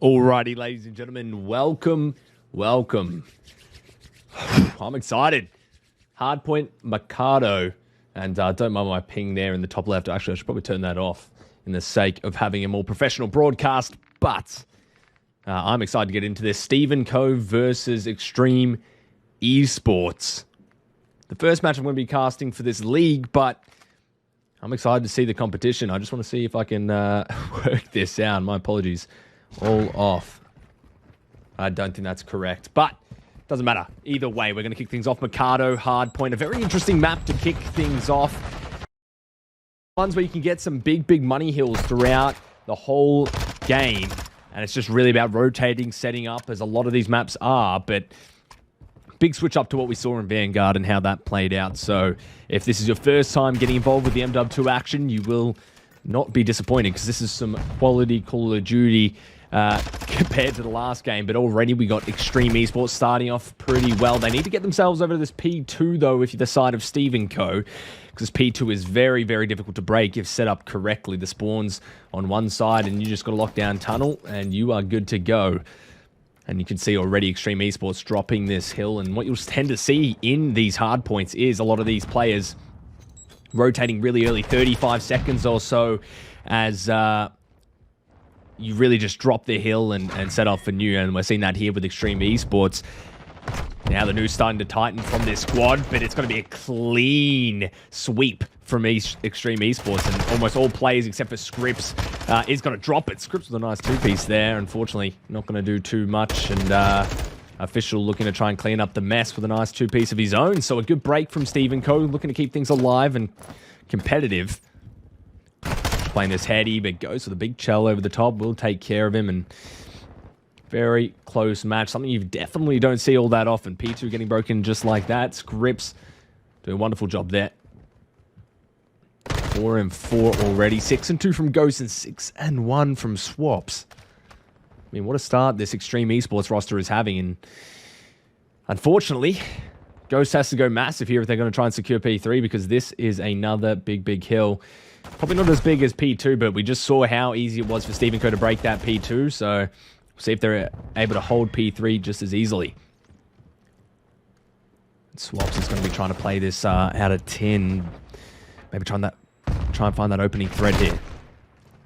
Alrighty, ladies and gentlemen, welcome. I'm excited. Hardpoint Mikado, and don't mind my ping there in the top left. Actually, I should probably turn that off in the sake of having a more professional broadcast, but I'm excited to get into this. Stephen Co versus Xtreme eSports. The first match I'm going to be casting for this league, but I'm excited to see the competition. I just want to see if I can work this out. My apologies. All off. I don't think that's correct, but doesn't matter. Either way, we're going to kick things off. Mikado, Hardpoint, a very interesting map to kick things off. Ones where you can get some big money hills throughout the whole game, and it's just really about rotating, setting up, as a lot of these maps are, but big switch up to what we saw in Vanguard and how that played out. So if this is your first time getting involved with the MW2 action, you will not be disappointed, because this is some quality Call of Duty compared to the last game. But already we got Xtreme eSports starting off pretty well. They need to get themselves over to this P2 though, if you're the side of Stephen Co, because P2 is very difficult to break if set up correctly. The spawns on one side and you just got to lock down tunnel and you are good to go. And you can see already Xtreme eSports dropping this hill, and what you'll tend to see in these hard points is a lot of these players rotating really early, 35 seconds or so, as you really just drop the hill and set off for new. And we're seeing that here with Xtreme eSports. Now the news starting to tighten from this squad, but it's going to be a clean sweep from Xtreme eSports, and almost all players except for Scripps is going to drop it. Scripps with a nice two-piece there. Unfortunately, not going to do too much, and Official looking to try and clean up the mess with a nice two-piece of his own. So a good break from Stephen Co, looking to keep things alive and competitive. Playing this heady, but goes for the big shell over the top. Will take care of him, and very close match. Something you definitely don't see all that often. P2 getting broken just like that. Scripps doing a wonderful job there. 4 and 4 already. 6 and 2 from Ghost, and 6 and 1 from Swaps. I mean, what a start this Xtreme eSports roster is having, and unfortunately, Ghost has to go massive here if they're going to try and secure P3, because this is another big hill. Probably not as big as P2, but we just saw how easy it was for Stephen Co to break that P2, so we'll see if they're able to hold P3 just as easily. Swaps is going to be trying to play this out of 10. Maybe try and find that opening thread here.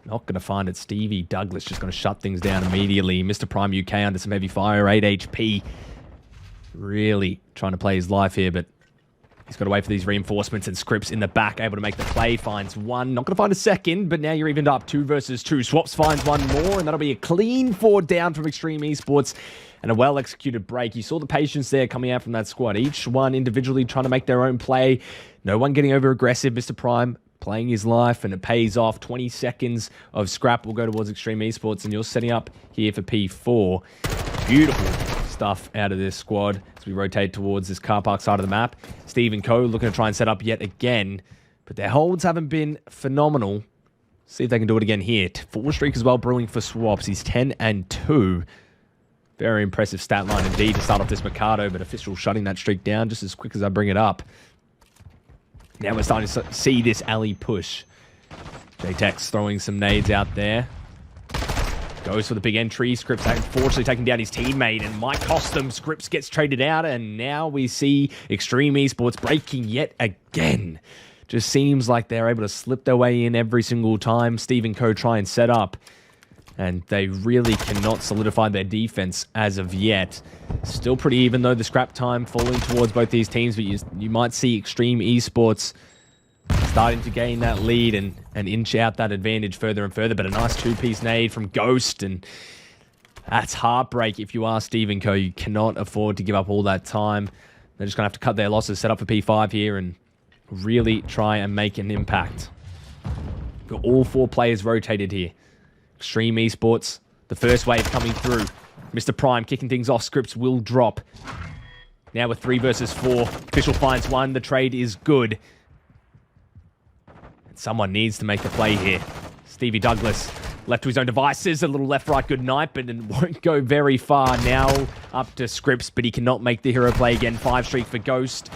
Not going to find it. Stevie Douglas just going to shut things down immediately. Mr. Prime UK under some heavy fire, 8 HP. Really trying to play his life here, but he's got to wait for these reinforcements, and Scripps in the back, able to make the play. Finds one. Not going to find a second, but now you're evened up 2 versus 2. Swaps finds one more, and that'll be a clean 4 down from Xtreme eSports, and a well-executed break. You saw the patience there coming out from that squad. Each one individually trying to make their own play. No one getting over-aggressive. Mr. Prime playing his life, and it pays off. 20 seconds of scrap will go towards Xtreme eSports, and you're setting up here for P4. Beautiful stuff out of this squad as we rotate towards this car park side of the map. Stephen Co looking to try and set up yet again, but their holds haven't been phenomenal. See if they can do it again here. 4 streak as well brewing for Swaps. He's 10 and 2. Very impressive stat line indeed to start off this Mikado, but Official shutting that streak down just as quick as I bring it up. Now we're starting to see this alley push. JTEX throwing some nades out there. Goes for the big entry. Scripps unfortunately taking down his teammate, and might cost them. Scripps gets traded out, and now we see Xtreme eSports breaking yet again. Just seems like they're able to slip their way in every single time Stephen Co try and set up, and they really cannot solidify their defense as of yet. Still pretty even though, the scrap time falling towards both these teams, but you might see Xtreme eSports starting to gain that lead and inch out that advantage further and further. But a nice two-piece nade from Ghost, and that's heartbreak if you are Stephen Co. You cannot afford to give up all that time. They're just going to have to cut their losses, set up for P5 here, and really try and make an impact. Got all 4 players rotated here. Xtreme eSports, the first wave coming through. Mr. Prime kicking things off. Scripts will drop. Now with 3 versus 4. Official finds one. The trade is good. Someone needs to make the play here. Stevie Douglas left to his own devices. A little left-right good night, but it won't go very far. Now up to Scripps, but he cannot make the hero play again. 5 streak for Ghost.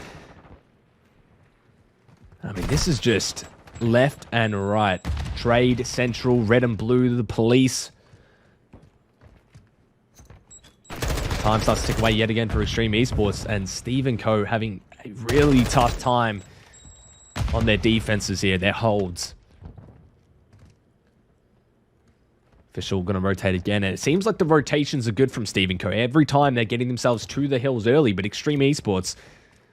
I mean, this is just left and right. Trade Central, red and blue, the police. Time starts to tick away yet again for Xtreme eSports, and Steve & Co having a really tough time on their defenses here, their holds. Official going to rotate again, and it seems like the rotations are good from Steve & Co. Every time they're getting themselves to the hills early, but Xtreme eSports,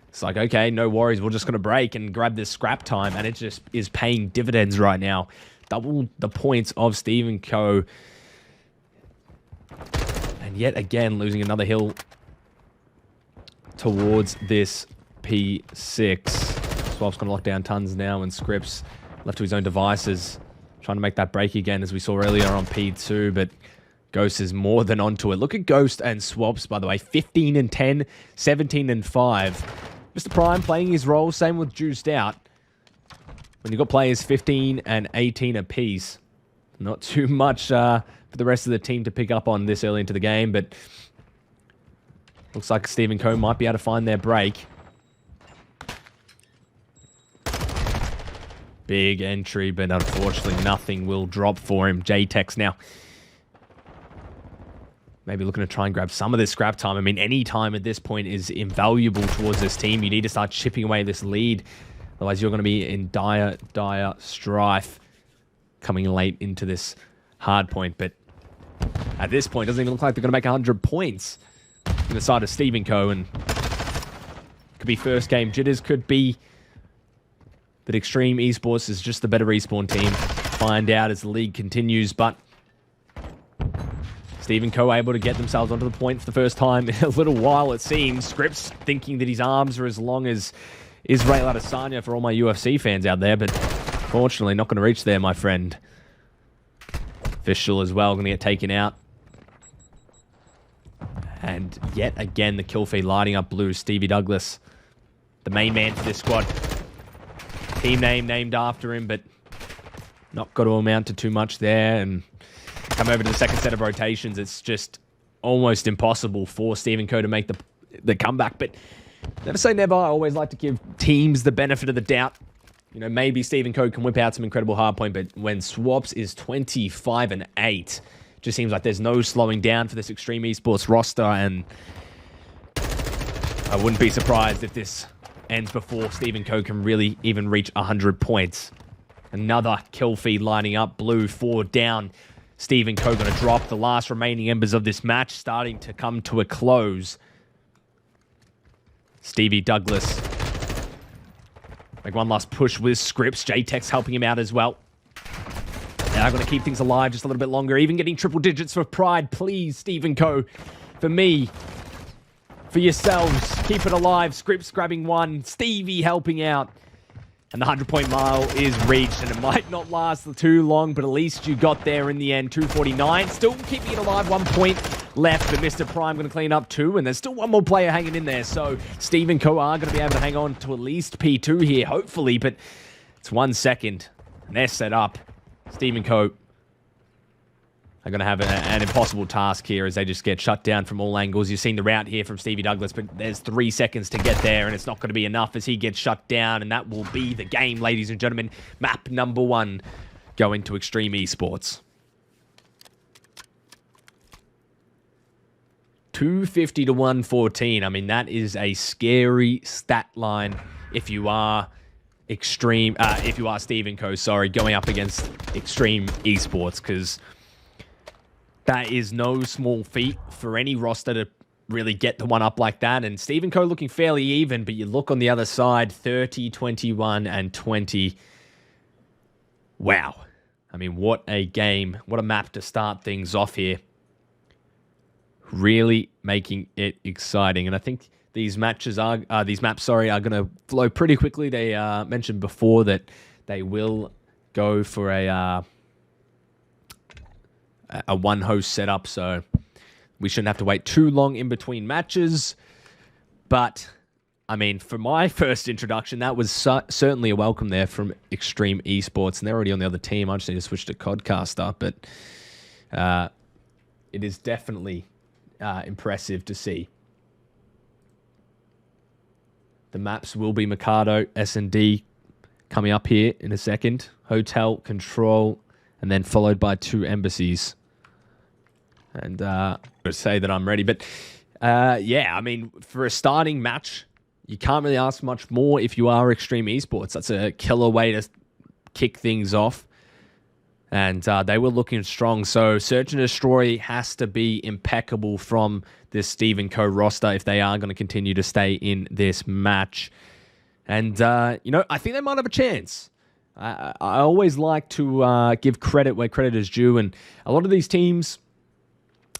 it's like, okay, no worries, we're just going to break and grab this scrap time, and it just is paying dividends right now. Double the points of Steve & Co. And yet again, losing another hill towards this P6. Swap's going to lock down tons now, and Scripps left to his own devices, trying to make that break again, as we saw earlier on P2, but Ghost is more than onto it. Look at Ghost and Swaps, by the way, 15 and 10, 17 and 5. Mr. Prime playing his role, same with Juiced Out. When you've got players 15 and 18 apiece, not too much for the rest of the team to pick up on this early into the game, but looks like Steve & Co might be able to find their break. Big entry, but unfortunately nothing will drop for him. J-Tex now maybe looking to try and grab some of this scrap time. I mean, any time at this point is invaluable towards this team. You need to start chipping away this lead. Otherwise, you're going to be in dire strife coming late into this hard point. But at this point, it doesn't even look like they're going to make 100 points in the side of Steve & Co. And could be first game jitters, could be that Xtreme eSports is just the better respawn team. Find out as the league continues, but Steve & Co able to get themselves onto the point for the first time in a little while, it seems. Scripps thinking that his arms are as long as Israel Adesanya for all my UFC fans out there, but fortunately not going to reach there, my friend. Official as well, going to get taken out. And yet again, the kill feed lighting up blue. Stevie Douglas, the main man for this squad. Team name named after him, but not got to amount to too much there. And come over to the second set of rotations, it's just almost impossible for Steve & Co to make the comeback. But never say never. I always like to give teams the benefit of the doubt. You know, maybe Steve & Co can whip out some incredible hardpoint, but when Swaps is 25 and 8, just seems like there's no slowing down for this Xtreme eSports roster, and I wouldn't be surprised if this ends before Steve & Co can really even reach 100 points. Another kill feed lining up. Blue 4 down. Steve & Co going to drop the last remaining embers of this match, starting to come to a close. Stevie Douglas make one last push with Scripps. J-Tex helping him out as well. Now going to keep things alive just a little bit longer. Even getting triple digits for Pride. Please, Steve & Co. For me. For yourselves. Keep it alive. Scripps grabbing one. Stevie helping out. And the 100-point mile is reached, and it might not last too long, but at least you got there in the end. 249, still keeping it alive. 1 point left, but Mr. Prime going to clean up 2, and there's still one more player hanging in there. So Steve & Co are going to be able to hang on to at least P2 here, hopefully, but it's 1 second, and they're set up. Steve & Co are going to have an impossible task here as they just get shut down from all angles. You've seen the route here from Stevie Douglas, but there's 3 seconds to get there, and it's not going to be enough as he gets shut down, and that will be the game, ladies and gentlemen. Map number 1 going to Xtreme eSports. 250 to 114. I mean, that is a scary stat line if you are Steve & Co, sorry, going up against Xtreme eSports, because that is no small feat for any roster to really get the one up like that. And Steve & Co looking fairly even, but you look on the other side, 30, 21, and 20. Wow. I mean, what a game. What a map to start things off here. Really making it exciting. And I think these maps are going to flow pretty quickly. They mentioned before that they will go for a one host setup, so we shouldn't have to wait too long in between matches. But I mean, for my first introduction, that was certainly a welcome there from Xtreme eSports, and they're already on the other team. I just need to switch to Codcaster, but it is definitely impressive to see. The maps will be Mikado, S&D coming up here in a second. Hotel, Control, and then followed by 2 embassies. And I would say that I'm ready. But Yeah, I mean, for a starting match, you can't really ask much more if you are Xtreme eSports. That's a killer way to kick things off. And they were looking strong. So Search and Destroy has to be impeccable from this Stephen Co roster if they are going to continue to stay in this match. And, I think they might have a chance. I always like to give credit where credit is due. And a lot of these teams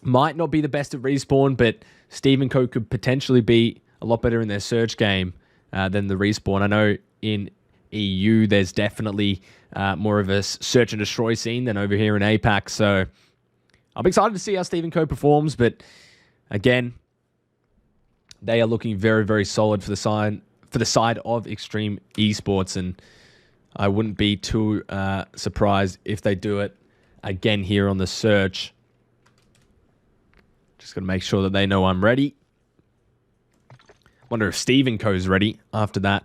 might not be the best at Respawn, but Stephen Co could potentially be a lot better in their Search game than the Respawn. I know in EU, there's definitely more of a Search and Destroy scene than over here in APAC. So I'm excited to see how Stephen Co performs. But again, they are looking very, very solid for the side of Xtreme eSports. And I wouldn't be too surprised if they do it again here on the Search. Just got to make sure that they know I'm ready. Wonder if Stephen Co's ready after that.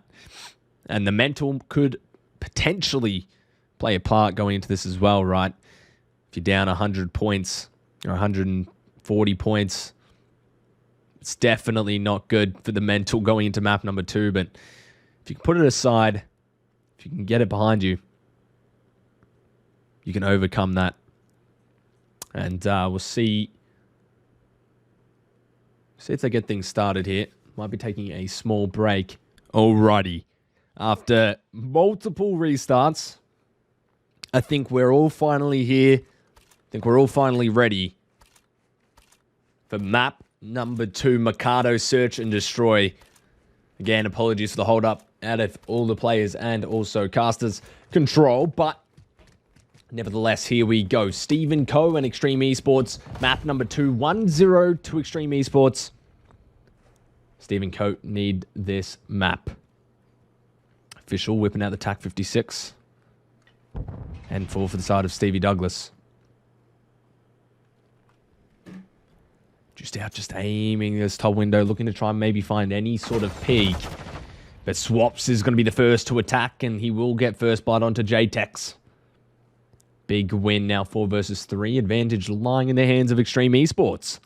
And the mental could potentially play a part going into this as well, right? If you're down 100 points or 140 points, it's definitely not good for the mental going into map number 2. But if you can put it aside, if you can get it behind you, you can overcome that. And we'll see if they get things started here. Might be taking a small break. Alrighty. After multiple restarts, I think we're all finally here. I think we're all finally ready for map number 2, Mikado Search and Destroy. Again, apologies for the hold up out of all the players and also casters control, but nevertheless, here we go. Stephen Co and Xtreme eSports, map number 2, 1-0 to Xtreme eSports. Stephen Co need this map. Official whipping out the TAC 56. And 4 for the side of Stevie Douglas. Just out, just aiming this top window, looking to try and maybe find any sort of peak. But Swaps is going to be the first to attack, and he will get first blood onto JTEX. Big win now, 4 versus 3. Advantage lying in the hands of Xtreme eSports.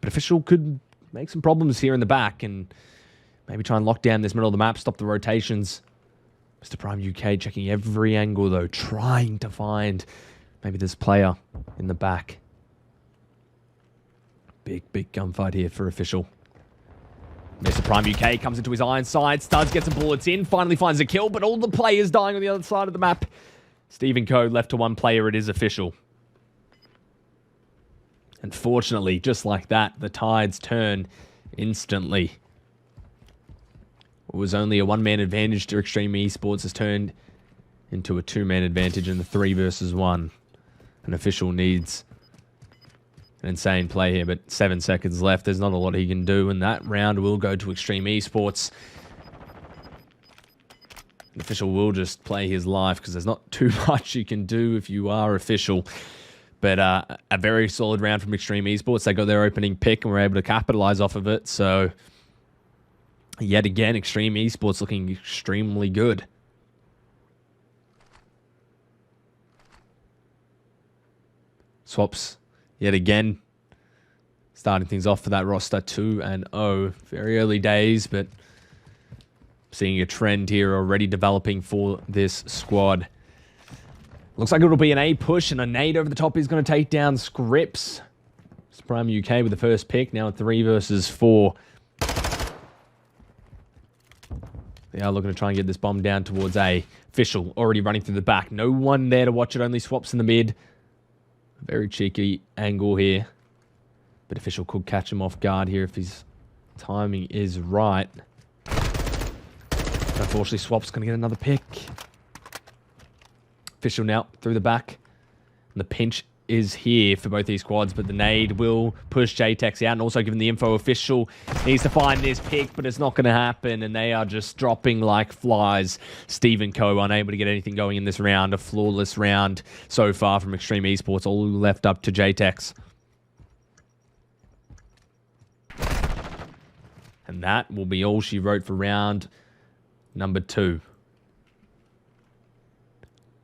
But Official could make some problems here in the back and maybe try and lock down this middle of the map, stop the rotations. Mr. Prime UK checking every angle, though, trying to find maybe this player in the back. Big gunfight here for Official. Mr. Prime UK comes into his iron side. Studs gets some bullets in, finally finds a kill, but all the players dying on the other side of the map. Stephen Co left to 1 player. It is Official. Unfortunately, just like that, the tides turn instantly. It was only a 1-man advantage to Xtreme eSports has turned into a 2-man advantage in the 3 versus 1. An Official needs an insane play here, but 7 seconds left. There's not a lot he can do, and that round will go to Xtreme eSports. An Official will just play his life because there's not too much you can do if you are Official. But a very solid round from Xtreme eSports. They got their opening pick and were able to capitalize off of it. So, yet again, Xtreme eSports looking extremely good. Swaps, yet again, starting things off for that roster 2-0. Very early days, but seeing a trend here already developing for this squad. Looks like it'll be an A push, and a nade over the top is going to take down Scripps. Prime UK with the first pick, now 3 versus 4. They are looking to try and get this bomb down towards A. Official already running through the back. No one there to watch it, only Swaps in the mid. Very cheeky angle here. But Official could catch him off guard here if his timing is right. But unfortunately, Swaps going to get another pick. Official now through the back. And the pinch is here for both these squads, but the nade will push JTEX out, and also given the info, Official needs to find this pick, but it's not going to happen, and they are just dropping like flies. Stephen Co unable to get anything going in this round. A flawless round so far from Xtreme eSports, all left up to JTEX. And that will be all she wrote for round number 2.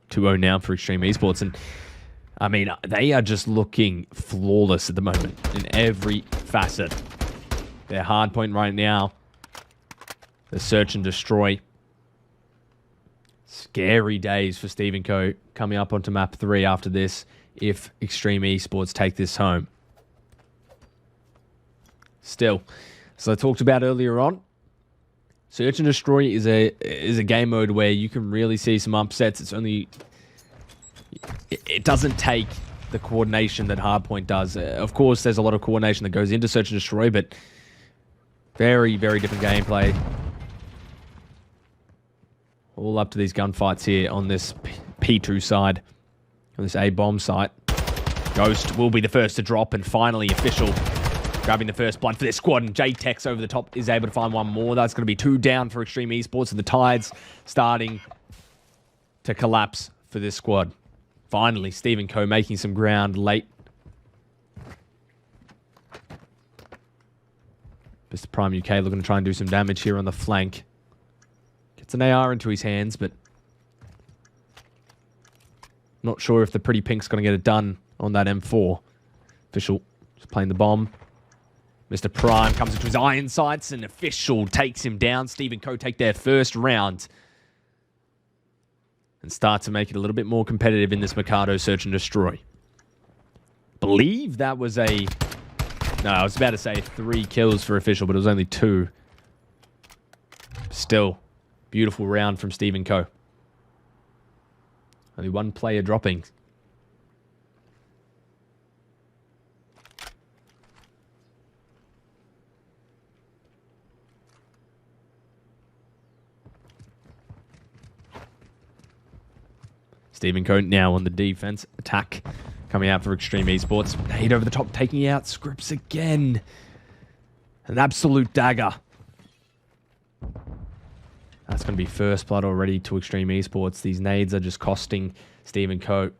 2-0 now for Xtreme eSports. And I mean, they are just looking flawless at the moment in every facet. Their hard point right now. The search and destroy. Scary days for Stephen Co. coming up onto map 3 after this if Xtreme eSports take this home. Still, as I talked about earlier on, search and destroy is a game mode where you can really see some upsets. It doesn't take the coordination that hardpoint does. Of course, there's a lot of coordination that goes into search and destroy, but very, very different gameplay. All up to these gunfights here on this P2 side, on this A-bomb site. Ghost will be the first to drop, and finally official grabbing the first blood for this squad, and J-Tex over the top is able to find one more. That's going to be 2 down for Xtreme eSports, and the tides starting to collapse for this squad. Finally, Stephen Co. making some ground late. Mr. Prime UK looking to try and do some damage here on the flank. Gets an AR into his hands, but not sure if the pretty pink's going to get it done on that M4. Official just playing the bomb. Mr. Prime comes into his iron sights, and official takes him down. Stephen Co. take their first round and start to make it a little bit more competitive in this Mikado search and destroy. Believe that was a... No, I was about to say 3 kills for official, but it was only 2. Still, beautiful round from Stephen Co. Only 1 player dropping. Stephen Co. now on the defense. Attack coming out for Xtreme eSports. Nade over the top, taking out Scripps again. An absolute dagger. That's going to be first blood already to Xtreme eSports. These nades are just costing Stephen Co.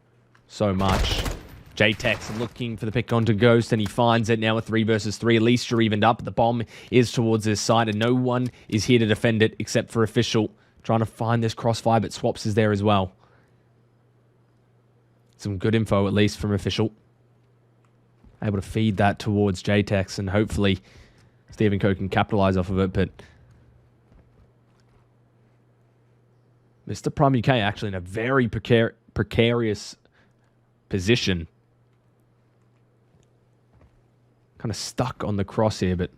so much. J-Tex looking for the pick onto Ghost, and he finds it now with 3 versus 3. At least you're evened up. The bomb is towards his side, and no one is here to defend it except for official. Trying to find this crossfire, but Swaps is there as well. Some good info, at least, from official. Able to feed that towards J-Tex, and hopefully Stephen Co. can capitalize off of it, but Mr. Prime UK actually in a very precarious position. Kind of stuck on the cross here, but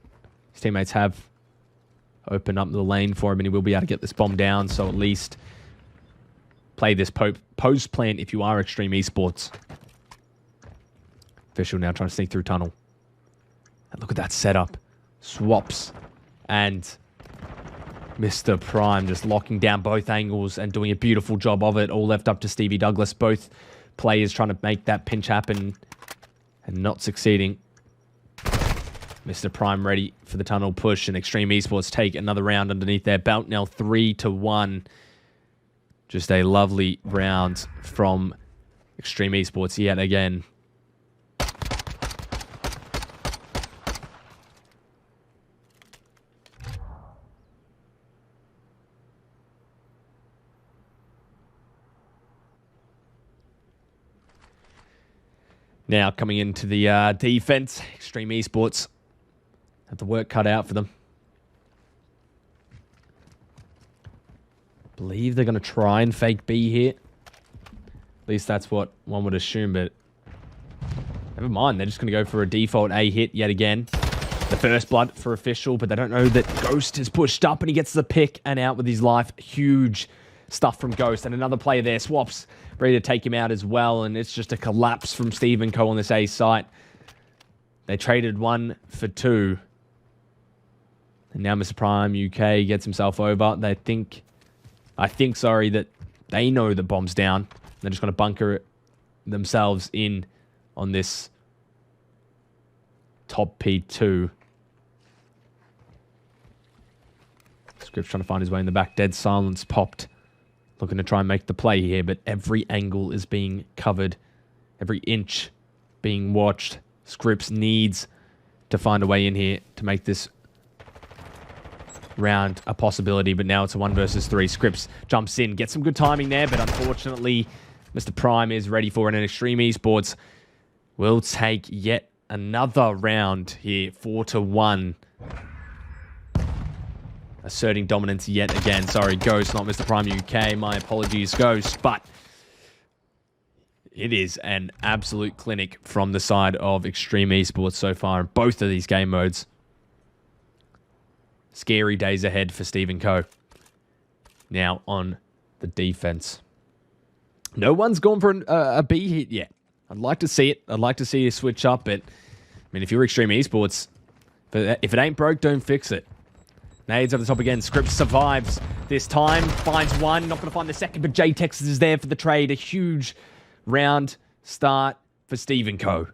his teammates have opened up the lane for him, and he will be able to get this bomb down, so at least play this post plan if you are Xtreme eSports. Official now trying to sneak through tunnel. And look at that setup. Swaps and Mr. Prime just locking down both angles and doing a beautiful job of it. All left up to Stevie Douglas. Both players trying to make that pinch happen and not succeeding. Mr. Prime ready for the tunnel push, and Xtreme eSports take another round underneath their belt. Now 3-1. Just a lovely round from Xtreme eSports yet again. Now coming into the defense, Xtreme eSports have the work cut out for them. Believe they're going to try and fake B here. At least that's what one would assume, but never mind. They're just going to go for a default A hit yet again. The first blood for official, but they don't know that Ghost is pushed up, and he gets the pick and out with his life. Huge stuff from Ghost, and another player there. Swaps ready to take him out as well, and it's just a collapse from Stephen Co. on this A site. They traded 1 for 2. And now Mr. Prime UK gets himself over. I think, that they know the bomb's down. They're just going to bunker themselves in on this top P2. Scripps trying to find his way in the back. Dead silence popped. Looking to try and make the play here, but every angle is being covered. Every inch being watched. Scripps needs to find a way in here to make this round a possibility, but now it's a 1 versus 3. Scripps jumps in, gets some good timing there, but unfortunately Mr. Prime is ready for it, and Xtreme eSports will take yet another round here, 4-1. Asserting dominance yet again. Sorry, Ghost, not Mr. Prime UK. My apologies, Ghost. But it is an absolute clinic from the side of Xtreme eSports so far in both of these game modes. Scary days ahead for Steve & Co. Now on the defense. No one's gone for a B hit yet. I'd like to see it. I'd like to see a switch up, but I mean, if you're Xtreme eSports, if it ain't broke, don't fix it. Nades over the top again. Scripps survives this time. Finds one. Not going to find the second, but JTEX is there for the trade. A huge round start for Steve & Co.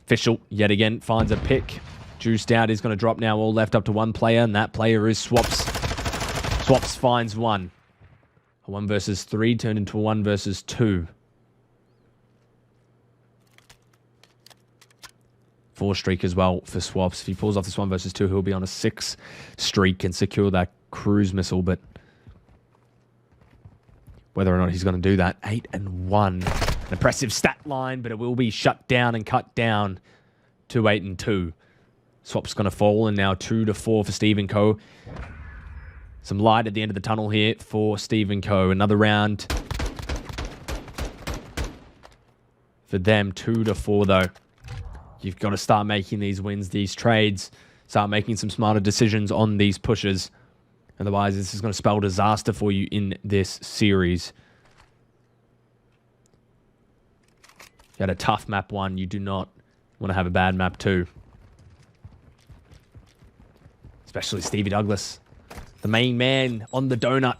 Official, yet again, finds a pick. Juiced out is going to drop now. All left up to one player, and that player is Swaps. Swaps finds one. A 1 versus 3 turned into a 1 versus 2. 4 streak as well for Swaps. If he pulls off this 1 versus 2, he'll be on a 6 streak and secure that cruise missile. But whether or not he's going to do that, 8 and 1. An impressive stat line, but it will be shut down and cut down to 8 and 2. Swaps going to fall, and now 2-4 for Steve & Co. Some light at the end of the tunnel here for Steve & Co. Another round for them, 2-4 though. You've got to start making these wins, these trades. Start making some smarter decisions on these pushes. Otherwise, this is going to spell disaster for you in this series. You had a tough map 1. You do not want to have a bad map 2. Especially Stevie Douglas. The main man on the donut.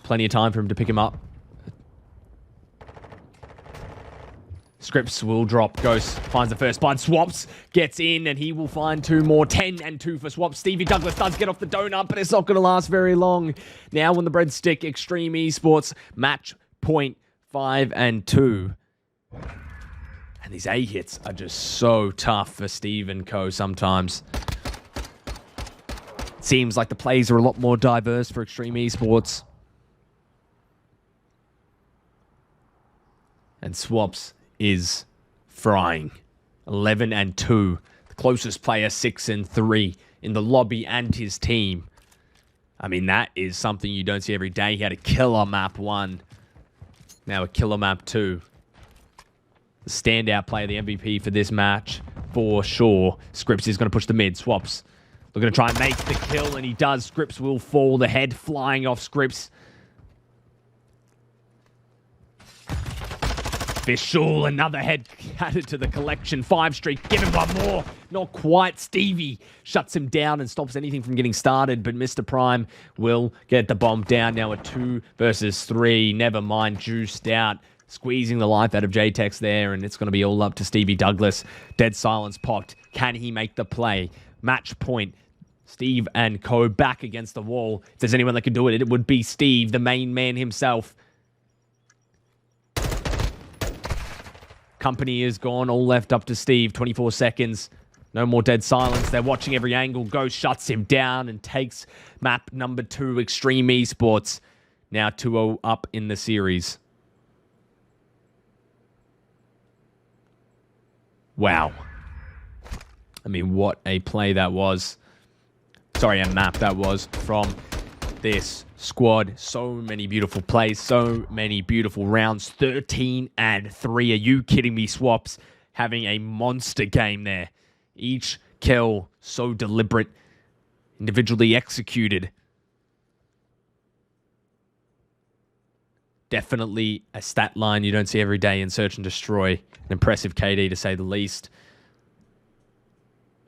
Plenty of time for him to pick him up. Scripps will drop. Ghost finds the first blood. Swaps gets in, and he will find 2 more. 10 and 2 for Swaps. Stevie Douglas does get off the donut, but it's not going to last very long. Now on the breadstick, Xtreme eSports, match point 5 and 2. And these A hits are just so tough for Steve & Co. sometimes. Seems like the plays are a lot more diverse for Xtreme eSports. And Swaps is frying. 11 and 2. The closest player 6 and 3 in the lobby and his team. I mean, that is something you don't see every day. He had a killer map 1. Now a killer map 2. The standout player, the MVP for this match, for sure. Scripps is going to push the mid. Swaps looking to try and make the kill, and he does. Scripps will fall. The head flying off Scripps. Official, another head added to the collection. 5 streak, give him 1 more. Not quite. Stevie shuts him down and stops anything from getting started, but Mr. Prime will get the bomb down. Now a 2 versus 3. Never mind, juiced out. Squeezing the life out of JTEX there, and it's going to be all up to Stevie Douglas. Dead silence popped. Can he make the play? Match point. Steve & Co. back against the wall. If there's anyone that could do it, it would be Steve, the main man himself. Company is gone, all left up to Steve. 24 seconds. No more dead silence. They're watching every angle. Ghost shuts him down and takes map number 2, Xtreme eSports. Now 2-0 up in the series. Wow. I mean, what a play that was. Sorry, a map that was from this squad. So many beautiful plays, so many beautiful rounds. 13 and 3. Are you kidding me, Swaps? Having a monster game there. Each kill so deliberate, individually executed. Definitely a stat line you don't see every day in Search and Destroy. An impressive KD to say the least.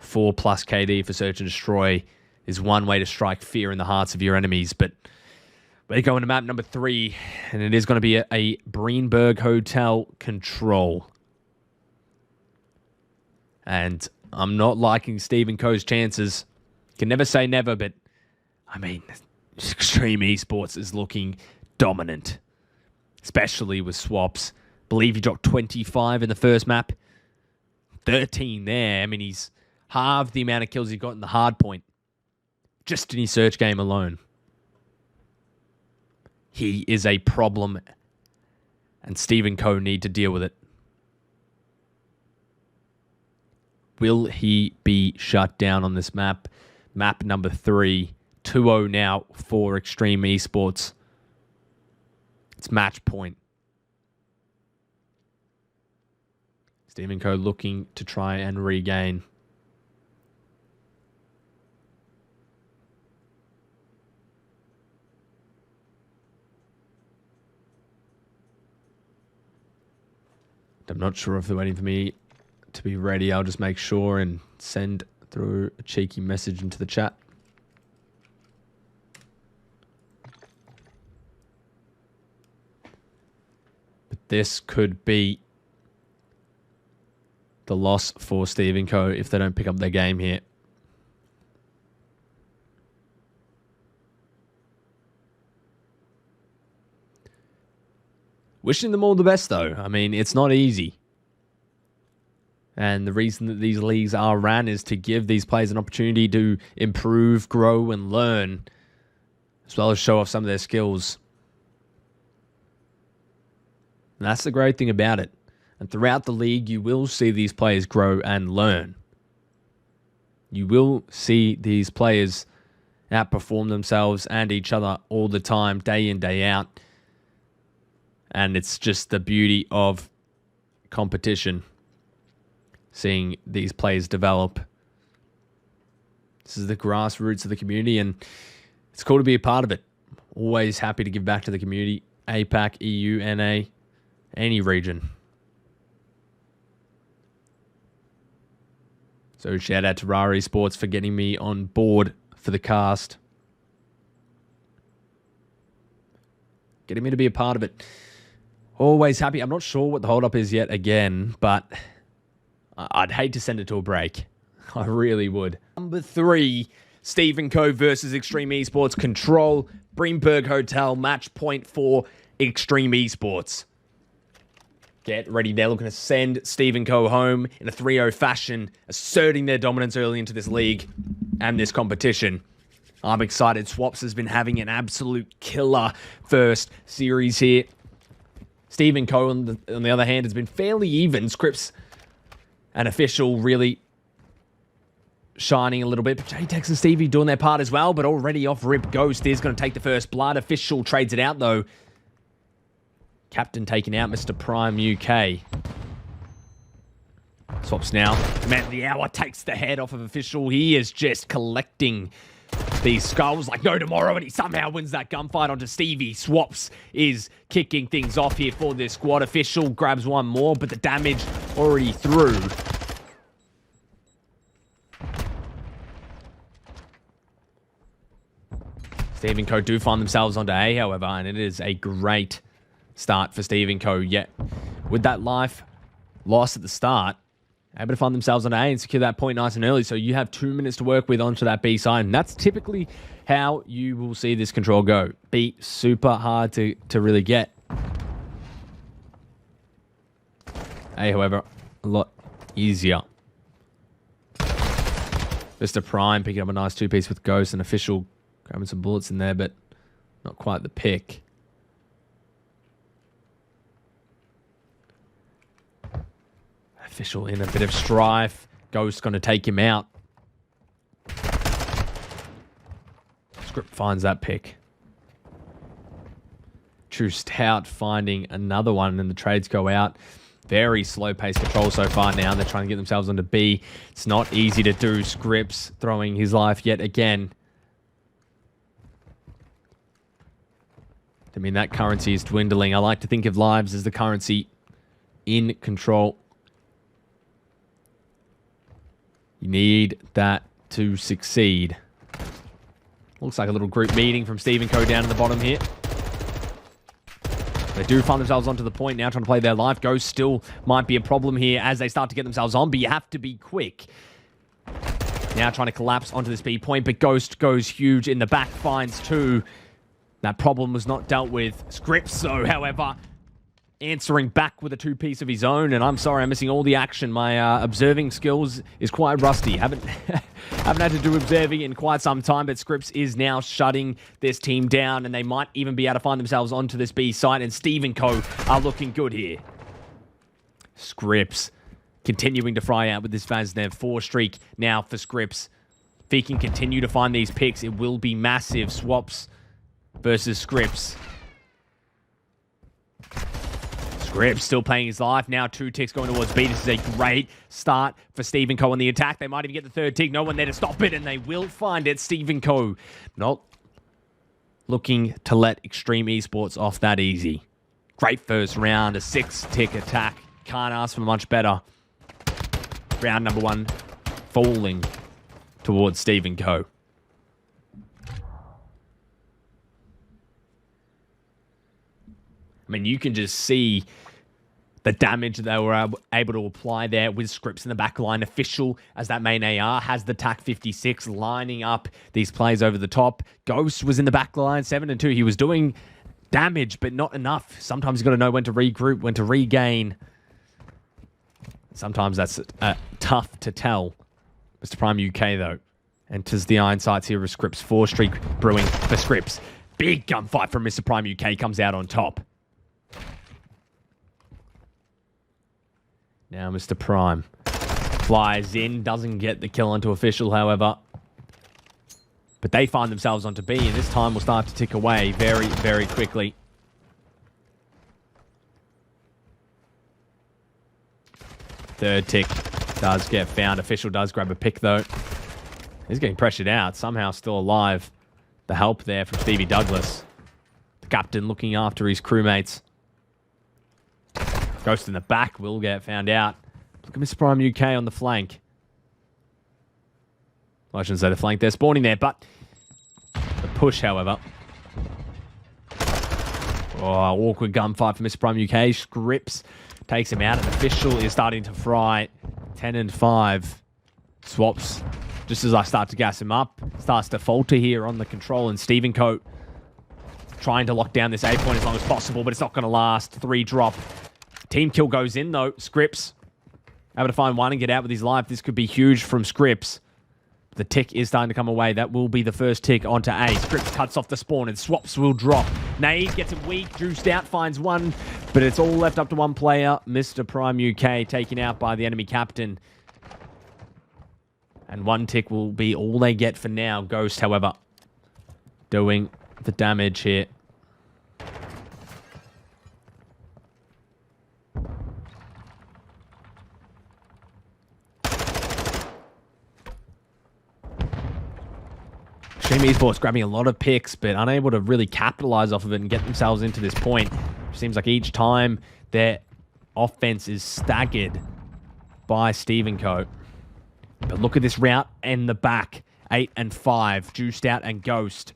4+ KD for Search and Destroy is one way to strike fear in the hearts of your enemies. But we're going to map number 3, and it is going to be a Breenberg Hotel control. And I'm not liking Steve & Co.'s chances. Can never say never, but I mean, Xtreme eSports is looking dominant. Especially with Swaps. Believe he dropped 25 in the first map. 13 there. I mean, he's halved the amount of kills he got in the hard point. Just in his search game alone. He is a problem. And Steve & Co. need to deal with it. Will he be shut down on this map? Map number 3. 2-0 now for Xtreme eSports. It's match point. Stephen Co looking to try and regain. I'm not sure if they're waiting for me to be ready. I'll just make sure and send through a cheeky message into the chat. But this could be the loss for Stephen Co if they don't pick up their game here. Wishing them all the best, though. I mean, it's not easy. And the reason that these leagues are ran is to give these players an opportunity to improve, grow, and learn, as well as show off some of their skills. And that's the great thing about it. And throughout the league, you will see these players grow and learn. You will see these players outperform themselves and each other all the time, day in, day out. And it's just the beauty of competition, seeing these players develop. This is the grassroots of the community, and it's cool to be a part of it. Always happy to give back to the community. APAC, EU, NA, any region. So shout out to WRDCLE for getting me on board for the cast. Getting me to be a part of it. Always happy. I'm not sure what the holdup is yet again, but I'd hate to send it to a break. I really would. Number 3, Stephen Co versus Xtreme eSports. Control, Greenberg Hotel, match point for Xtreme eSports. Get ready. They're looking to send Stephen Co home in a 3-0 fashion, asserting their dominance early into this league and this competition. I'm excited. Swaps has been having an absolute killer first series here. Stephen Co, on the other hand, has been fairly even. Scripts and Official really shining a little bit. But JTEX and Stevie doing their part as well, but already off rip. Ghost is going to take the first blood. Official trades it out, though. Captain taking out Mr. Prime UK. Swaps now. Man of the hour takes the head off of Official. He is just collecting these skulls like no tomorrow, and he somehow wins that gunfight onto Stevie. Swaps is kicking things off here for this squad. Official grabs one more, but the damage already through. Stephen Co do find themselves onto A, however, and it is a great start for Stephen Co. Yet, with that life lost at the start, able to find themselves on A and secure that point nice and early. So you have 2 minutes to work with onto that B side. And that's typically how you will see this control go. B, super hard to really get. A, however, a lot easier. Mr. Prime picking up a nice 2-piece with Ghost and Official grabbing some bullets in there, but not quite the pick. Official in a bit of strife. Ghost going to take him out. Script finds that pick. True Stout finding another one, and the trades go out. Very slow pace control so far now. They're trying to get themselves onto B. It's not easy to do. Scripts throwing his life yet again. I mean, that currency is dwindling. I like to think of lives as the currency in control. You need that to succeed. Looks like a little group meeting from Stephen Co down in the bottom here. They do find themselves onto the point now, trying to play their life. Ghost still might be a problem here as they start to get themselves on, but you have to be quick. Now trying to collapse onto this B point, but Ghost goes huge in the back, finds 2. That problem was not dealt with. Scripts, though, however, answering back with a 2-piece of his own, and I'm sorry I'm missing all the action. My observing skills is quite rusty. Haven't had to do observing in quite some time, but Scripts is now shutting this team down, and they might even be able to find themselves onto this B site, and Stephen Co are looking good here. Scripts continuing to fry out with this Vaznev 4 streak now for Scripps. If he can continue to find these picks, it will be massive. Swaps versus Scripps. Scripps still playing his life. Now 2 ticks going towards B. This is a great start for Stephen Coe on the attack. They might even get the 3rd tick. No one there to stop it, and they will find it. Stephen Coe not looking to let Xtreme eSports off that easy. Great first round, a 6-tick attack. Can't ask for much better. Round number 1 falling towards Stephen Coe. I mean, you can just see the damage they were able to apply there with Scripps in the back line. Official, as that main AR, has the TAC 56 lining up these plays over the top. Ghost was in the back line, 7-2. He was doing damage, but not enough. Sometimes you've got to know when to regroup, when to regain. Sometimes that's tough to tell. Mr. Prime UK, though, enters the iron sights here with Scripps. 4 streak brewing for Scripps. Big gunfight from Mr. Prime UK comes out on top. Now Mr. Prime flies in, doesn't get the kill onto Official, however. But they find themselves onto B, and this time will start to tick away very, very quickly. Third tick does get found. Official does grab a pick, though. He's getting pressured out. Somehow still alive. The help there from Stevie Douglas. The captain looking after his crewmates. Ghost in the back will get found out. Look at Mr. Prime UK on the flank. Well, I shouldn't say the flank. They're spawning there, but the push, however. Oh, awkward gunfight for Mr. Prime UK. Scripps takes him out, and Official is starting to fry. 10-5. Swaps. Just as I start to gas him up, starts to falter here on the control, and Stephen Coe trying to lock down this A point as long as possible, but it's not going to last. 3 drop. Team kill goes in, though. Scripps able to find 1 and get out with his life. This could be huge from Scripps. The tick is starting to come away. That will be the first tick onto A. Scripps cuts off the spawn, and Swaps will drop. Nade gets him weak. Juiced out, finds 1, but it's all left up to 1 player. Mr. Prime UK taken out by the enemy captain. And 1 tick will be all they get for now. Ghost, however, doing the damage here. Xtreme eSports grabbing a lot of picks, but unable to really capitalize off of it and get themselves into this point. It seems like each time their offense is staggered by Stephen Coe. But look at this route in the back. 8-5. Juiced out and Ghost.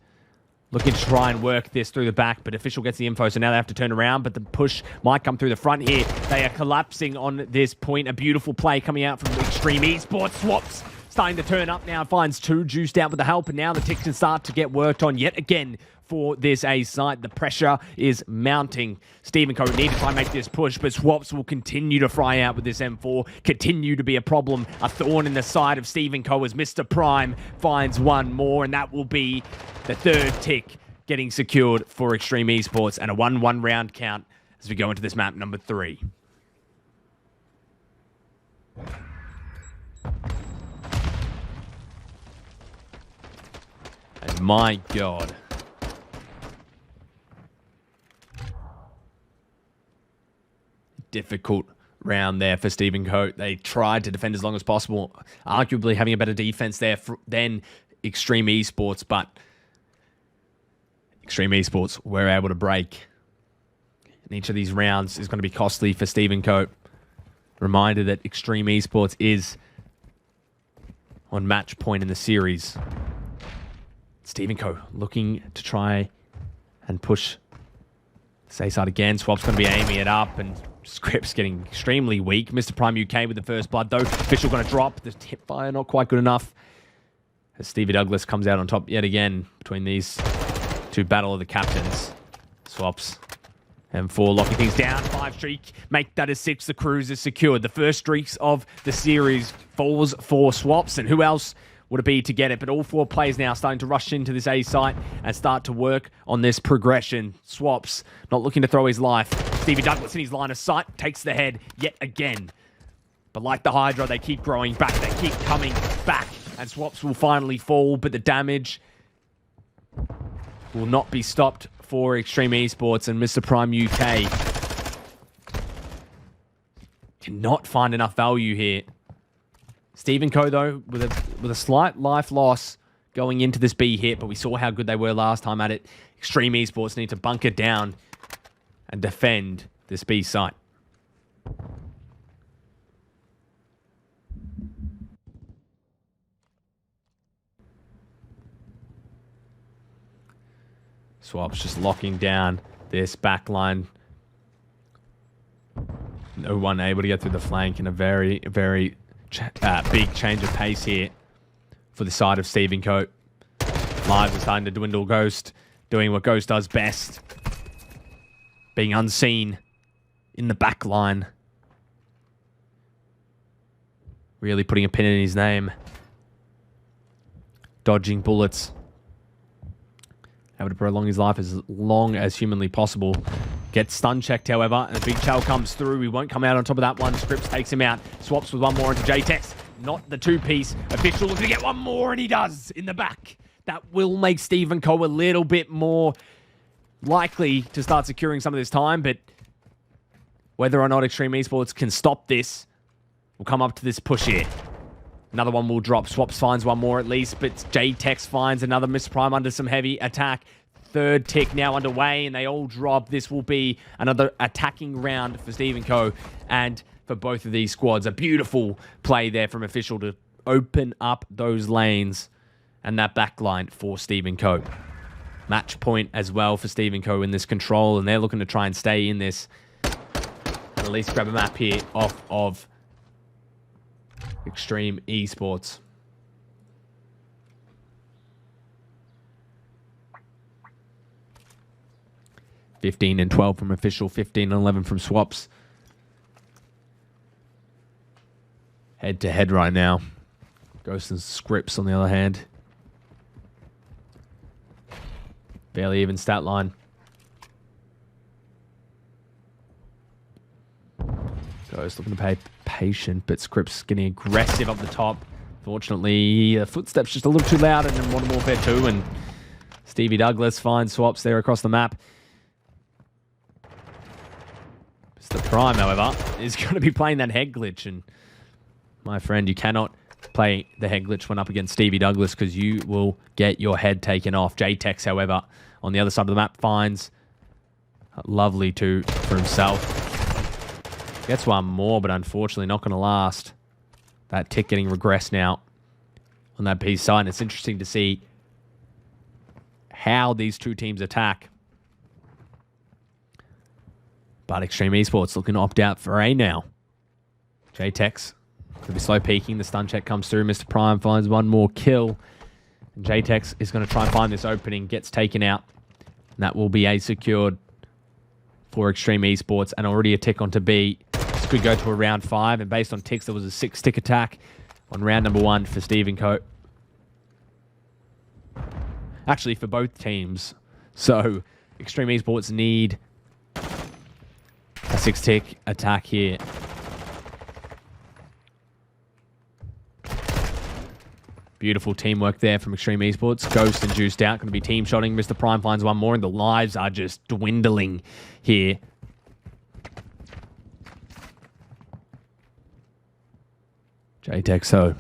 Looking to try and work this through the back, but Official gets the info, so now they have to turn around, but the push might come through the front here. They are collapsing on this point. A beautiful play coming out from Xtreme eSports. Swaps starting to turn up now. Finds 2, juiced out with the help, and now the ticks can start to get worked on yet again for this A site. The pressure is mounting. Stephen Coe need to try and make this push, but Swaps will continue to fry out with this M4, continue to be a problem, a thorn in the side of Stephen Coe as Mr. Prime finds 1 more, and that will be the 3rd tick getting secured for Xtreme eSports, and a 1-1 round count as we go into this map number 3. And my God. Difficult round there for Stephen Coe. They tried to defend as long as possible, arguably having a better defense there than Xtreme eSports, but Xtreme eSports were able to break. And each of these rounds is going to be costly for Stephen Coe. Reminder that Xtreme eSports is on match point in the series. Stephen Coe looking to try and push this A side again. Swap's going to be aiming it up, and Scripps getting extremely weak. Mr. Prime UK with the first blood, though. Official going to drop. The tip fire not quite good enough. As Stevie Douglas comes out on top yet again between these 2 battle of the captains. Swaps. M4 locking things down. 5 streak. Make that a 6. The cruise is secured. The first streaks of the series falls for Swaps. And who else would it be to get it? But all 4 players now starting to rush into this A site and start to work on this progression. Swaps not looking to throw his life. Stevie Douglas in his line of sight takes the head yet again. But like the Hydra, they keep growing back. They keep coming back. And Swaps will finally fall, but the damage will not be stopped for Xtreme eSports, and Mr. Prime UK cannot find enough value here. Stephen Co, though, with a slight life loss going into this B hit, but we saw how good they were last time at it. Xtreme eSports need to bunker down and defend this B site. Swaps just locking down this back line. No one able to get through the flank in a very, very big change of pace here for the side of Stephen Co. Lives are starting to dwindle. Ghost doing what Ghost does best. Being unseen in the back line. Really putting a pin in his name. Dodging bullets. Able to prolong his life as long as humanly possible. Gets stun checked, however, and a big shell comes through. He won't come out on top of that one. Scripps takes him out. Swaps with one more into JTEX. Not the two-piece. Official looking to get one more, and he does in the back. That will make Stephen Co a little bit more likely to start securing some of this time, but whether or not Xtreme eSports can stop this, we'll come up to this push here. Another one will drop. Swaps finds one more at least, but JTEX finds another Mr. Prime under some heavy attack. Third tick now underway, and they all drop. This will be another attacking round for Stephen Co and for both of these squads. A beautiful play there from Official to open up those lanes and that back line for Stephen Co. Match point as well for Stephen Co in this control, and they're looking to try and stay in this and at least grab a map here off of Xtreme eSports. $15 and $12 from Official, $15 and $11 from Swaps. Head to head right now. Ghost and Scripps on the other hand. Barely even stat line. Ghost looking to pay patient, but Scripps getting aggressive up the top. Fortunately, footsteps just a little too loud, and then Modern Warfare 2, and Stevie Douglas finds Swaps there across the map. Mr. Prime, however, is going to be playing that head glitch, and my friend, you cannot play the head glitch when up against Stevie Douglas because you will get your head taken off. JTEX, however, on the other side of the map finds a lovely two for himself. Gets one more, but unfortunately not going to last. That tick getting regressed now on that B side. And it's interesting to see how these two teams attack. But Xtreme eSports looking to opt out for A now. JTEX could be slow peeking. The stun check comes through. Mr. Prime finds one more kill. And JTEX is going to try and find this opening. Gets taken out. And that will be A secured for Xtreme eSports. And already a tick onto B. This could go to a round 5. And based on ticks, there was a 6-tick attack on round number 1 for Stephen Co. Actually, for both teams. So Xtreme eSports need a 6-tick attack here. Beautiful teamwork there from Xtreme eSports. Ghost and Juiced out. Going to be team shotting. Mr. Prime finds one more, and the lives are just dwindling here. JTEX, so going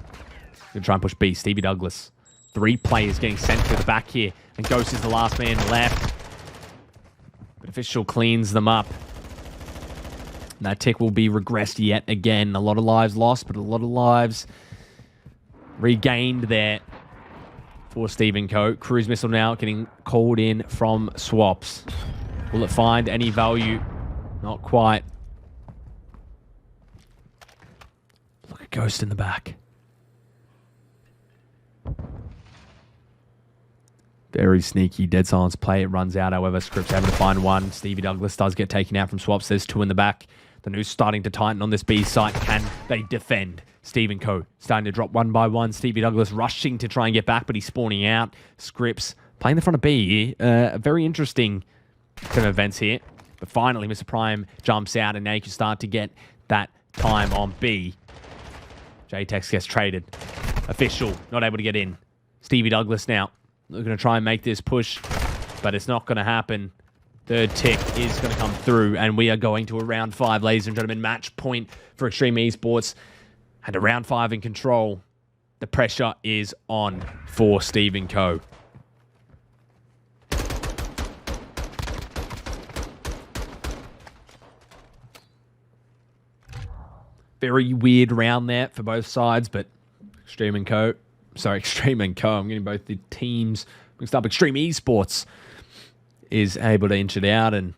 to try and push B. Stevie Douglas. 3 players getting sent to the back here, and Ghost is the last man left. But Official cleans them up. And that tick will be regressed yet again. A lot of lives lost, but a lot of lives regained there for Stephen Co. Cruise missile now getting called in from Swaps. Will it find any value? Not quite. Look at Ghost in the back. Very sneaky dead silence play. It runs out. However, Scripps able to find one. Stevie Douglas does get taken out from Swaps. There's 2 in the back. The noose starting to tighten on this B site. Can they defend? Stephen Co. starting to drop one by one. Stevie Douglas rushing to try and get back, but he's spawning out. Scripps playing the front of B. A very interesting turn of events here. But finally, Mr. Prime jumps out, and now you can start to get that time on B. JTEX gets traded. Official, not able to get in. Stevie Douglas now looking to try and make this push, but it's not going to happen. Third tick is going to come through, and we are going to a round 5, ladies and gentlemen. Match point for Xtreme eSports. And a round 5 in control. The pressure is on for Stephen Co. Very weird round there for both sides, but Xtreme Co. I'm getting both the teams mixed up. Xtreme eSports is able to inch it out, and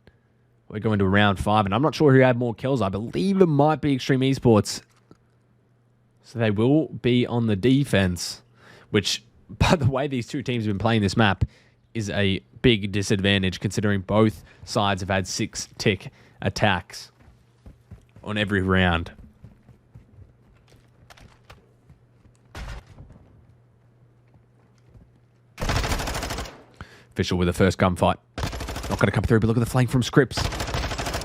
we're going to round 5. And I'm not sure who had more kills. I believe it might be Xtreme eSports. So they will be on the defense, which, by the way, these two teams have been playing this map is a big disadvantage, considering both sides have had 6-tick attacks on every round. Official with the first gunfight. Not going to come through, but look at the flank from Scripps.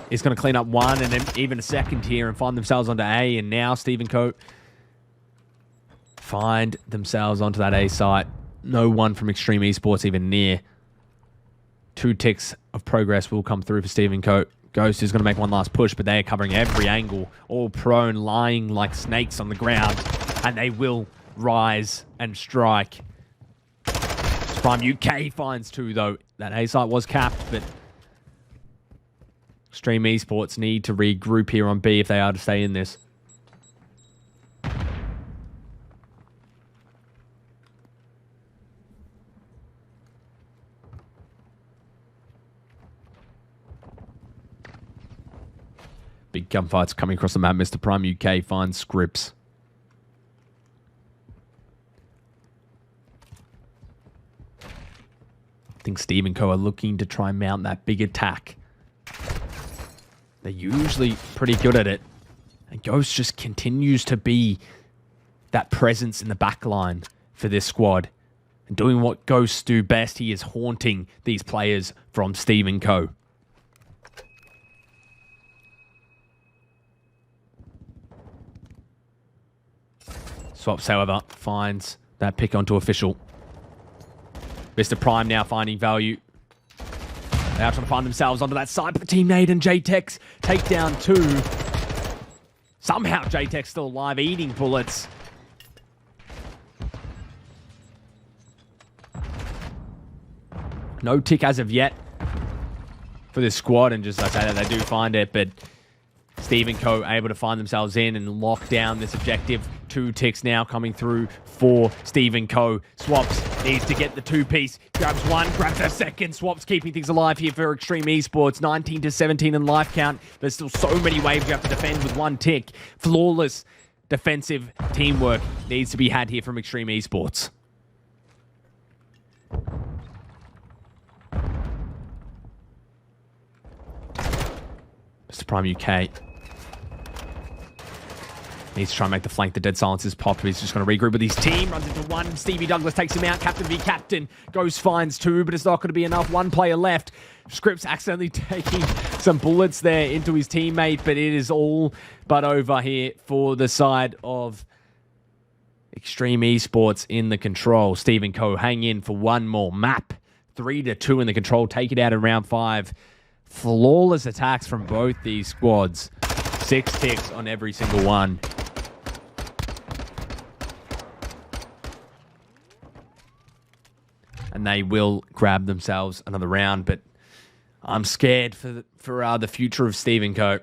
He's going to clean up one and then even a second here and find themselves onto A. And now Stephen Co. find themselves onto that A site. No one from Xtreme eSports even near. 2 ticks of progress will come through for Stephen Co. Ghost is going to make one last push, but they are covering every angle. All prone, lying like snakes on the ground. And they will rise and strike. Prime UK finds 2, though. That A site was capped, but Xtreme eSports need to regroup here on B if they are to stay in this. Big gunfights coming across the map. Mr. Prime UK finds Scripps. I think Stephen Co. are looking to try and mount that big attack. They're usually pretty good at it. And Ghost just continues to be that presence in the back line for this squad. And doing what Ghosts do best, he is haunting these players from Stephen Co. Swaps, however, finds that pick onto Official. Mr. Prime now finding value. They are trying to find themselves onto that side, but the teammate and JTEX take down 2. Somehow JTEX still alive, eating bullets. No tick as of yet for this squad, and just like I say that they do find it, but Stephen Co. able to find themselves in and lock down this objective. 2 ticks now coming through for Stephen Co. Swaps needs to get the 2-piece. Grabs one, grabs a second. Swaps keeping things alive here for Xtreme eSports. 19-17 in life count. There's still so many waves you have to defend with 1 tick. Flawless defensive teamwork needs to be had here from Xtreme eSports. Mr. Prime UK needs to try and make the flank. The dead silences pop. He's just going to regroup with his team. Runs into 1. Stevie Douglas takes him out. Captain v captain. Ghost finds 2, but it's not going to be enough. 1 player left. Scripps accidentally taking some bullets there into his teammate, but it is all but over here for the side of Xtreme eSports in the control. Stephen Co. hang in for one more map. 3-2 in the control. Take it out in round 5. Flawless attacks from both these squads. 6 ticks on every single one. And they will grab themselves another round, but I'm scared for the future of Stephen Co.